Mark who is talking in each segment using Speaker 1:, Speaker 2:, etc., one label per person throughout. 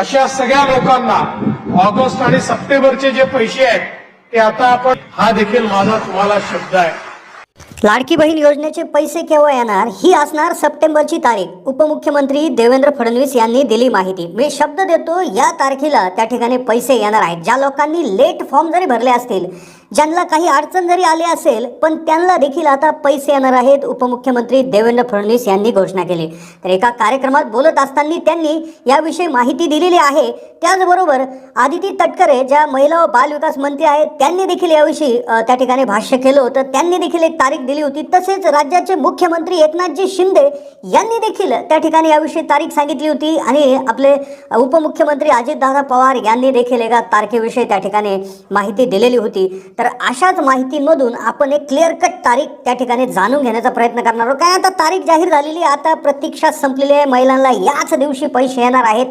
Speaker 1: अशा सगळ्या लोकांना ऑगस्ट आणि सप्टेंबरचे जे पैसे आहेत ते आता आपण, हा देखील माझा तुम्हाला शब्द आहे,
Speaker 2: लाडकी बहीण योजनेचे पैसे केव्हा येणार ही असणार सप्टेंबरची तारीख. उपमुख्यमंत्री देवेंद्र फडणवीस यांनी दिली माहिती. मी शब्द देतो या तारखेला त्या ठिकाणी पैसे येणार आहेत. ज्या लोकांनी लेट फॉर्म जरी भरले असतील, ज्यांना काही अडचण जरी आली असेल, पण त्यांना देखील आता पैसे येणार आहेत. उपमुख्यमंत्री देवेंद्र फडणवीस यांनी घोषणा केली. तर एका कार्यक्रमात बोलत असताना त्यांनी याविषयी माहिती दिलेली आहे. त्याचबरोबर आदिती तटकरे ज्या महिला व बालविकास मंत्री आहेत त्यांनी देखील याविषयी त्या ठिकाणी भाष्य केलं होतं. त्यांनी देखील एक तारीख दिली होती. तसेच राज्याचे मुख्यमंत्री एकनाथजी शिंदे यांनी देखील त्या ठिकाणी याविषयी तारीख सांगितली होती आणि आपले उपमुख्यमंत्री अजितदादा पवार यांनी देखील एका तारखेविषयी त्या ठिकाणी माहिती दिलेली होती. तर अशाच माहितीमधून आपण एक क्लिअर कट तारीख त्या ठिकाणी जाणून घेण्याचा प्रयत्न करणार आहोत. काय आता तारीख जाहीर झालेली आहे, आता प्रतीक्षा संपलेली आहे. महिलांना याच दिवशी पैसे येणार आहेत.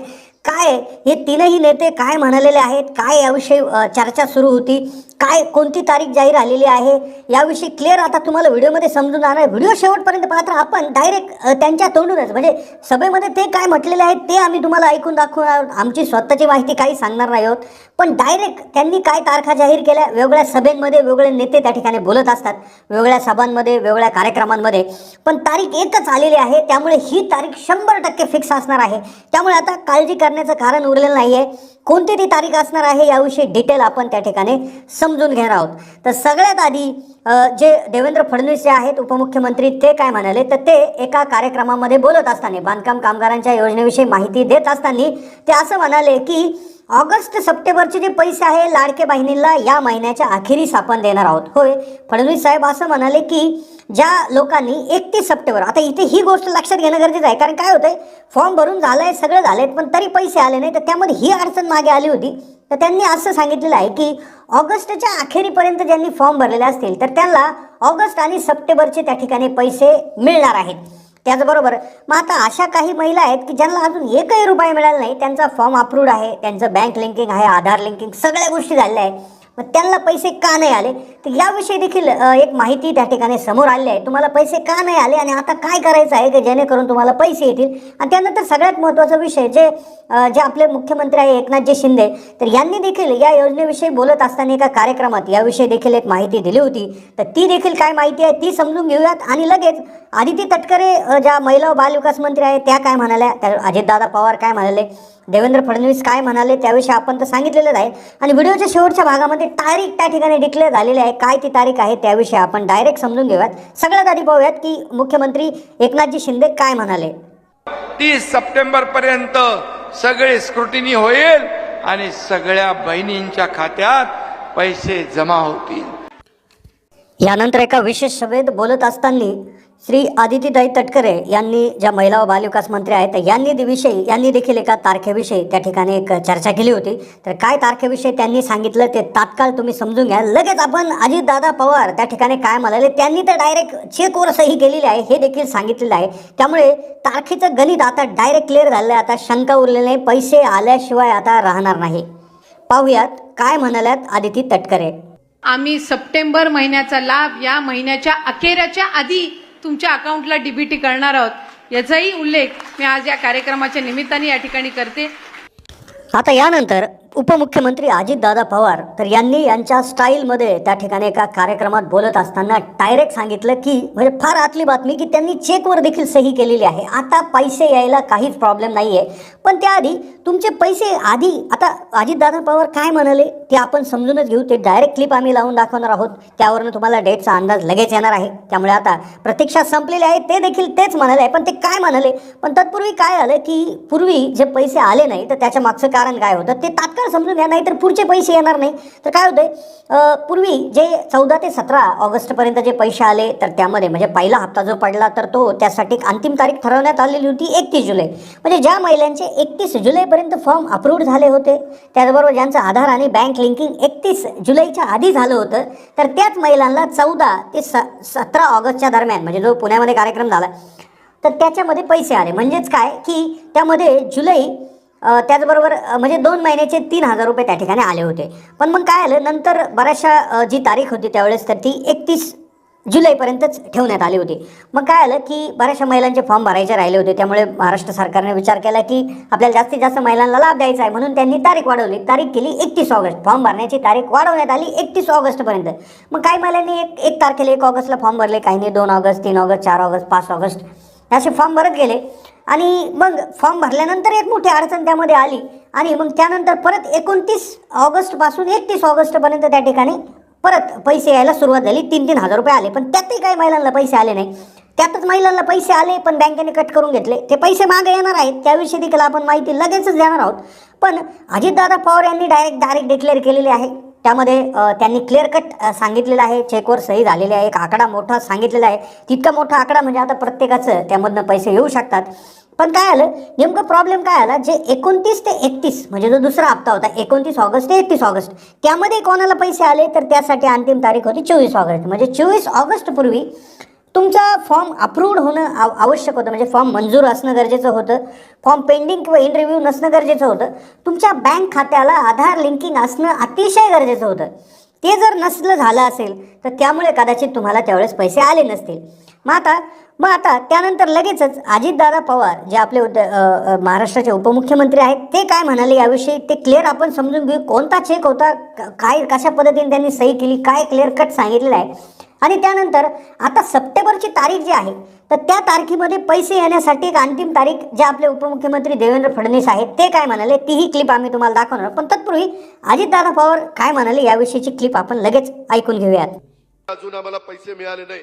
Speaker 2: काय हे तीनही नेते काय म्हणालेले आहेत, काय याविषयी चर्चा सुरू होती, काय कोणती तारीख जाहीर आलेली आहे याविषयी क्लिअर आता तुम्हाला व्हिडिओमध्ये समजून जाणार आहे. व्हिडिओ शेवटपर्यंत पाहता आपण डायरेक्ट त्यांच्या तोंडूनच, म्हणजे सभेमध्ये ते काय म्हटलेले आहेत ते आम्ही तुम्हाला ऐकून दाखवणार. आमची स्वतःची माहिती काही सांगणार नाही आहोत, पण डायरेक्ट त्यांनी काय तारखा जाहीर केल्या. वेगवेगळ्या सभेंमध्ये वेगवेगळे नेते त्या ठिकाणी बोलत असतात, वेगवेगळ्या सभांमध्ये, वेगवेगळ्या कार्यक्रमांमध्ये, पण तारीख एकच आलेली आहे. त्यामुळे ही तारीख 100% फिक्स असणार आहे. त्यामुळे आता काळजी करण्याचं कारण उरलेलं नाही आहे. कोणती ती तारीख असणार आहे याविषयी डिटेल आपण त्या ठिकाणी समजून घेणार आहोत. तर सगळ्यात आधी जे देवेंद्र फडणवीस जे आहेत उपमुख्यमंत्री, ते काय म्हणाले, तर ते एका कार्यक्रमामध्ये बोलत असताना, बांधकाम कामगारांच्या योजनेविषयी माहिती देत असताना ते असं म्हणाले की ऑगस्ट सप्टेंबरचे जे पैसे आहे लाडके बहिणींना या महिन्याच्या अखेरीस आपण देणार आहोत. होय, फडणवीस साहेब असं म्हणाले की ज्या लोकांनी 31 सप्टेंबर, आता इथे ही गोष्ट लक्षात घेणं गरजेचं आहे, कारण काय होतंय, फॉर्म भरून झालाय, सगळं झालंय, पण तरी पैसे आले नाही. तर त्यामध्ये ही अडचण मागे आली होती. तर त्यांनी असं सांगितलेलं आहे की ऑगस्टच्या अखेरीपर्यंत ज्यांनी फॉर्म भरलेले असतील तर त्यांना ऑगस्ट आणि सप्टेंबरचे त्या ठिकाणी पैसे मिळणार आहेत. त्याचबरोबर मग आता अशा काही महिला आहेत की ज्यांना अजून एकही रुपया मिळाला नाही, त्यांचा फॉर्म अप्रूव्ड आहे, त्यांचं बँक लिंकिंग आहे, आधार लिंकिंग, सगळ्या गोष्टी झालेल्या आहेत, मग त्यांना पैसे का नाही आले, तर याविषयी देखील एक माहिती त्या ठिकाणी समोर आली आहे. तुम्हाला पैसे का नाही आले आणि आता काय करायचं आहे की जेणेकरून तुम्हाला पैसे येतील. आणि त्यानंतर सगळ्यात महत्त्वाचा विषय, जे आपले मुख्यमंत्री आहे एकनाथजी शिंदे, तर यांनी देखील या योजनेविषयी बोलत असताना एका कार्यक्रमात याविषयी देखील एक माहिती दिली होती. तर ती देखील काय माहिती आहे ती समजून घेऊयात. आणि लगेच आदिती तटकरे ज्या महिला व बालविकास मंत्री आहेत त्या काय म्हणाल्या, त्या अजितदादा पवार काय म्हणाले, देवेंद्र फडणवीस काय म्हणाले, त्याविषयी आपण तर सांगितलेलंच आहे. आणि व्हिडिओच्या शेवटच्या भागामध्ये तारीख त्या ठिकाणी डिक्लेअर झालेली आहे. काय ती तारीख आहे त्याविषयी आपण डायरेक्ट समजून घेऊयात. सगळ्यात आधी पाहूयात की मुख्यमंत्री एकनाथजी शिंदे काय म्हणाले.
Speaker 3: 30 सप्टेंबर पर्यंत सगळे स्क्रुटिनी होईल आणि सगळ्या बहिणींच्या खात्यात पैसे जमा होतील.
Speaker 2: यानंतर एका विशेष सभेत बोलत असताना श्री आदितीताई तटकरे यांनी, ज्या महिला व बालविकास मंत्री आहेत, यांनी देखील एका तारखेविषयी त्या ठिकाणी एक चर्चा केली होती. तर काय तारखेविषयी त्यांनी सांगितलं ते तात्काळ तुम्ही समजून घ्या. लगेच आपण अजितदादा पवार त्या ठिकाणी काय म्हणाले, त्यांनी तर डायरेक्ट चेकवर सही केलेली आहे हे देखील सांगितलेलं आहे. त्यामुळे तारखेचं गणित आता डायरेक्ट क्लिअर झालं आहे. आता शंका उरलेली नाही, पैसे आल्याशिवाय आता राहणार नाही. पाहूयात काय म्हणाल्यात आदिती तटकरे.
Speaker 4: आम्ही सप्टेंबर महिन्याचा लाभ या महिन्याच्या अखेरच्या आधी तुमच्या अकाउंटला डीबीटी करणार आहोत, याचाही उल्लेख मी आज या कार्यक्रमाच्या निमित्ताने या ठिकाणी करते.
Speaker 2: आता यानंतर उपमुख्यमंत्री अजितदादा पवार तर यांनी यांच्या स्टाईलमध्ये त्या ठिकाणी एका कार्यक्रमात बोलत असताना डायरेक्ट सांगितलं की, म्हणजे फार आतली बातमी, की त्यांनी चेकवर देखील सही केलेली आहे. आता पैसे यायला काहीच प्रॉब्लेम नाही आहे, पण त्याआधी तुमचे पैसे आधी, आता अजितदादा पवार काय म्हणाले ते आपण समजूनच घेऊ. ते डायरेक्ट क्लिप आम्ही लावून दाखवणार आहोत, त्यावरून तुम्हाला डेटचा अंदाज लगेच येणार आहे. त्यामुळे आता प्रतीक्षा संपलेली आहे. ते देखील तेच म्हणाले आहे, पण ते काय म्हणाले, पण तत्पूर्वी काय झालं की पूर्वी जे पैसे आले नाही तर त्याच्या मागचं कारण काय होतं ते तात्काळ समजून घ्या, नाही तर पुढचे पैसे येणार नाही. तर काय होतंय, पूर्वी जे 14 ते 17 ऑगस्टपर्यंत जे पैसे आले तर त्यामध्ये म्हणजे पहिला हप्ता जो पडला तर तो त्यासाठी अंतिम तारीख ठरवण्यात आलेली होती 31 जुलै. म्हणजे ज्या महिलांचे 31 जुलैपर्यंत फॉर्म अप्रूव्ड झाले होते, त्याचबरोबर ज्यांचं आधार आणि बँक लिंकिंग 31 जुलैच्या आधी झालं होतं, तर त्याच महिलांना 14 ते 17 ऑगस्टच्या दरम्यान, म्हणजे जो पुण्यामध्ये कार्यक्रम झाला तर त्याच्यामध्ये पैसे आले. म्हणजेच काय की त्यामध्ये जुलै, त्याचबरोबर म्हणजे 2 महिन्याचे 3,000 रुपये त्या ठिकाणी आले होते. पण मग काय आलं, नंतर बऱ्याचशा जी तारीख होती त्यावेळेस तर ती 31 जुलैपर्यंतच ठेवण्यात आली होती. मग काय आलं की बऱ्याचशा महिलांचे फॉर्म भरायचे राहिले होते, त्यामुळे महाराष्ट्र सरकारने विचार केला की आपल्याला जास्तीत जास्त महिलांना लाभ द्यायचा आहे, म्हणून त्यांनी तारीख वाढवली. तारीख केली 31 ऑगस्ट. फॉर्म भरण्याची तारीख वाढवण्यात आली 31 ऑगस्टपर्यंत. मग काही महिलांनी एक तारखेला 1 ऑगस्टला फॉर्म भरले, काहींनी 2 ऑगस्ट, 3 ऑगस्ट, 4 ऑगस्ट, 5 ऑगस्ट असे फॉर्म भरत गेले. आणि मग फॉर्म भरल्यानंतर एक मोठी अडचण त्यामध्ये आली आणि मग त्यानंतर परत 29 ऑगस्टपासून 31 ऑगस्टपर्यंत त्या ठिकाणी परत पैसे यायला सुरुवात झाली. 3-3 हजार रुपये आले, पण त्यातही काही महिलांना पैसे आले नाही. त्यातच महिलांना पैसे आले पण बँकेने कट करून घेतले. ते पैसे मागे येणार आहेत, त्याविषयी देखील आपण माहिती लगेचच देणार आहोत. पण अजितदादा पवार यांनी डायरेक्ट डिक्लेअर केलेले आहे. त्यामध्ये त्यांनी क्लिअर कट सांगितलेलं आहे, चेकवर सही झालेली आहे, एक आकडा मोठा सांगितलेला आहे. तितका मोठा आकडा म्हणजे आता प्रत्येकाचं त्यामधनं पैसे येऊ शकतात. पण काय आलं नेमकं प्रॉब्लेम काय आला, जे 29 ते 31 म्हणजे जो दुसरा हप्ता होता 29 ऑगस्ट ते 31 ऑगस्ट त्यामध्ये कोणाला पैसे आले तर त्यासाठी अंतिम तारीख होती 24 ऑगस्ट. म्हणजे 24 ऑगस्टपूर्वी तुमचा फॉर्म अप्रूव्ड होणं आवश्यक होतं, म्हणजे फॉर्म मंजूर असणं गरजेचं होतं, फॉर्म पेंडिंग किंवा इन रिव्ह्यू नसणं गरजेचं होतं, तुमच्या बँक खात्याला आधार लिंकिंग असणं अतिशय गरजेचं होतं. ते जर नसलं झालं असेल तर त्यामुळे कदाचित तुम्हाला त्यावेळेस पैसे आले नसतील. मग आता त्यानंतर लगेचच अजितदादा पवार जे आपले महाराष्ट्राचे उपमुख्यमंत्री आहेत ते काय म्हणाले याविषयी ते क्लिअर आपण समजून घेऊ. कोणता चेक होता, काय कशा पद्धतीने त्यांनी सही केली, काय क्लिअर कट सांगितलेलं आहे. आणि त्यानंतर आता सप्टेंबरची तारीख जी आहे तर त्या तारखेमध्ये पैसे येण्यासाठी एक अंतिम तारीख जे आपले उपमुख्यमंत्री देवेंद्र फडणवीस आहेत ते काय म्हणाले तीही क्लिप आम्ही तुम्हाला दाखवणार. पण तत्पूर्वी अजितदादा पवार काय म्हणाले याविषयीची क्लिप आपण लगेच ऐकून घेऊयात.
Speaker 5: अजून आम्हाला पैसे मिळाले नाही,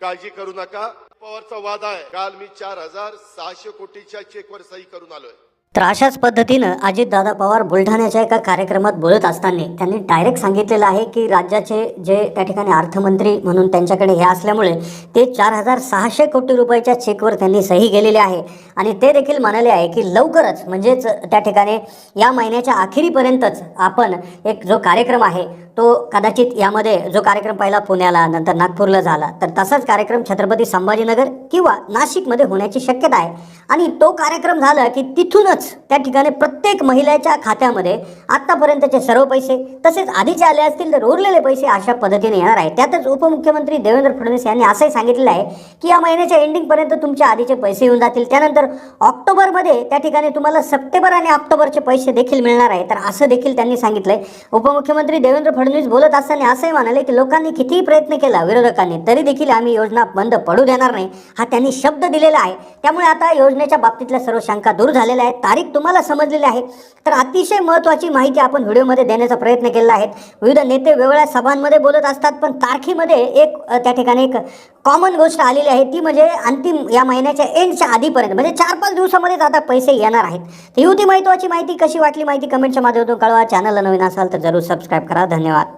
Speaker 5: काळजी करू नका. पवारचा वादा आहे. काल मी 4,600 कोटीच्या चेकवर सही करून आलोय.
Speaker 2: तर अशाच पद्धतीनं अजितदादा पवार बुलढाण्याच्या एका कार्यक्रमात बोलत असताना त्यांनी डायरेक्ट सांगितलेलं आहे की राज्याचे जे त्या ठिकाणी अर्थमंत्री म्हणून त्यांच्याकडे हे असल्यामुळे ते 4,600 कोटी रुपयाच्या चेकवर त्यांनी सही केलेली आहे. आणि ते देखील म्हणाले आहे की लवकरच म्हणजेच त्या ठिकाणी या महिन्याच्या अखेरीपर्यंतच आपण एक जो कार्यक्रम आहे तो कदाचित यामध्ये जो कार्यक्रम पहिला पुण्याला नंतर नागपूरला झाला तर तसाच कार्यक्रम छत्रपती संभाजीनगर किंवा नाशिकमध्ये होण्याची शक्यता आहे. आणि तो कार्यक्रम झाला की तिथूनच त्या ठिकाणी प्रत्येक महिलेच्या खात्यामध्ये आत्तापर्यंतचे सर्व पैसे तसेच आधीचे आले असतील तर उरलेले पैसे अशा पद्धतीने येणार आहे. त्यातच उपमुख्यमंत्री देवेंद्र फडणवीस यांनी असंही सांगितलेलं आहे की या महिन्याच्या एंडिंगपर्यंत तुमचे आधीचे पैसे येऊन जातील. त्यानंतर ऑक्टोबरमध्ये त्या ठिकाणी तुम्हाला सप्टेंबर आणि ऑक्टोबरचे पैसे देखील मिळणार आहे. तर असं देखील त्यांनी सांगितलंय. उपमुख्यमंत्री देवेंद्र फडणवीस बोलत असताना असंही म्हणाले की लोकांनी कितीही प्रयत्न केला विरोधकांनी तरी देखील आम्ही योजना बंद पडू देणार नाही, हा त्यांनी शब्द दिलेला आहे. त्यामुळे आता योजनेच्या बाबतीतल्या सर्व शंका दूर झालेल्या आहेत. तारीख तुम्हाला समजलेली आहे. तर अतिशय महत्त्वाची माहिती आपण व्हिडिओमध्ये देण्याचा प्रयत्न केलेला आहे. विविध नेते वेगवेगळ्या सभांमध्ये बोलत असतात, पण तारखेमध्ये एक त्या ठिकाणी एक कॉमन गोष्ट आलेली आहे ती म्हणजे अंतिम या महिन्याच्या एंडच्या आधीपर्यंत म्हणजे 4-5 दिवसामध्येच आता पैसे येणार आहेत. तर ही होती महत्त्वाची माहिती. कशी वाटली माहिती कमेंटच्या माध्यमातून कळवा. चॅनलला नवीन असाल तर जरूर सबस्क्राईब करा. धन्यवाद.